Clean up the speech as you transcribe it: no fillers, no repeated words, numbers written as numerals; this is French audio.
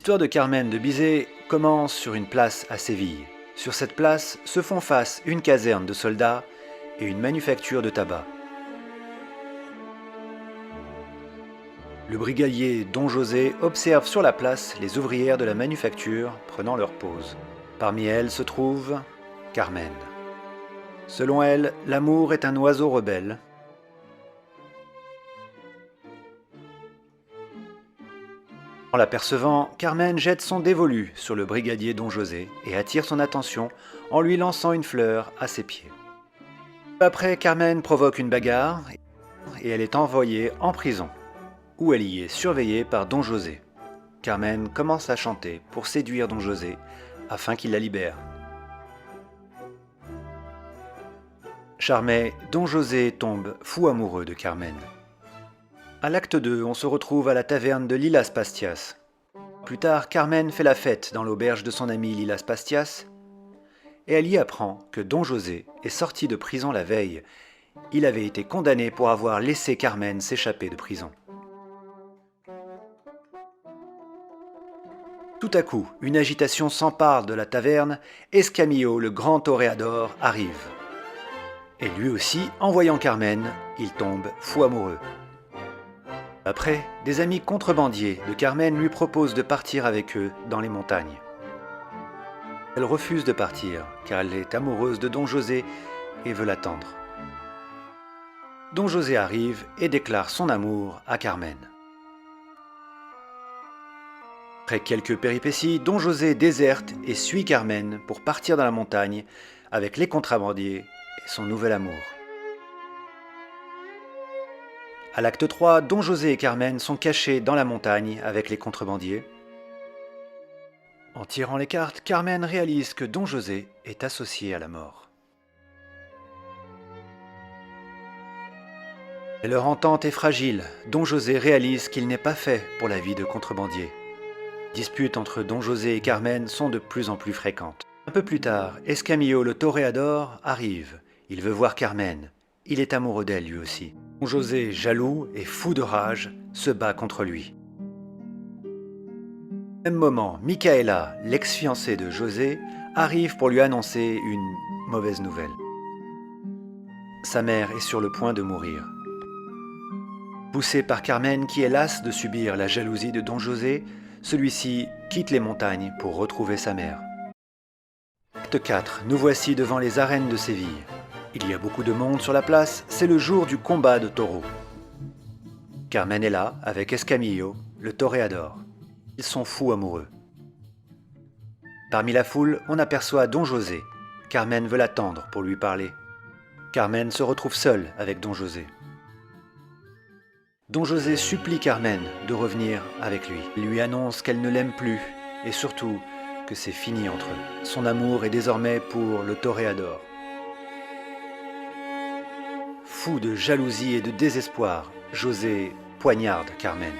L'histoire de Carmen de Bizet commence sur une place à Séville. Sur cette place se font face une caserne de soldats et une manufacture de tabac. Le brigadier Don José observe sur la place les ouvrières de la manufacture prenant leur pause. Parmi elles se trouve Carmen. Selon elle, l'amour est un oiseau rebelle. En l'apercevant, Carmen jette son dévolu sur le brigadier Don José et attire son attention en lui lançant une fleur à ses pieds. Après, Carmen provoque une bagarre et elle est envoyée en prison, où elle y est surveillée par Don José. Carmen commence à chanter pour séduire Don José afin qu'il la libère. Charmé, Don José tombe fou amoureux de Carmen. À l'acte 2, on se retrouve à la taverne de Lilas Pastias. Plus tard, Carmen fait la fête dans l'auberge de son ami Lilas Pastias et elle y apprend que Don José est sorti de prison la veille. Il avait été condamné pour avoir laissé Carmen s'échapper de prison. Tout à coup, une agitation s'empare de la taverne. Escamillo, le grand toréador, arrive. Et lui aussi, en voyant Carmen, il tombe fou amoureux. Après, des amis contrebandiers de Carmen lui proposent de partir avec eux dans les montagnes. Elle refuse de partir car elle est amoureuse de Don José et veut l'attendre. Don José arrive et déclare son amour à Carmen. Après quelques péripéties, Don José déserte et suit Carmen pour partir dans la montagne avec les contrebandiers et son nouvel amour. À l'acte 3, Don José et Carmen sont cachés dans la montagne avec les contrebandiers. En tirant les cartes, Carmen réalise que Don José est associé à la mort. Et leur entente est fragile. Don José réalise qu'il n'est pas fait pour la vie de contrebandier. Les disputes entre Don José et Carmen sont de plus en plus fréquentes. Un peu plus tard, Escamillo le toréador arrive. Il veut voir Carmen. Il est amoureux d'elle lui aussi. Don José, jaloux et fou de rage, se bat contre lui. Au même moment, Micaela, l'ex-fiancée de José, arrive pour lui annoncer une mauvaise nouvelle. Sa mère est sur le point de mourir. Poussé par Carmen qui est lasse de subir la jalousie de Don José, celui-ci quitte les montagnes pour retrouver sa mère. Acte 4, nous voici devant les arènes de Séville. Il y a beaucoup de monde sur la place, c'est le jour du combat de taureaux. Carmen est là avec Escamillo, le toréador. Ils sont fous amoureux. Parmi la foule, on aperçoit Don José. Carmen veut l'attendre pour lui parler. Carmen se retrouve seule avec Don José. Don José supplie Carmen de revenir avec lui. Il lui annonce qu'elle ne l'aime plus et surtout que c'est fini entre eux. Son amour est désormais pour le toréador. Fou de jalousie et de désespoir, José poignarde Carmen.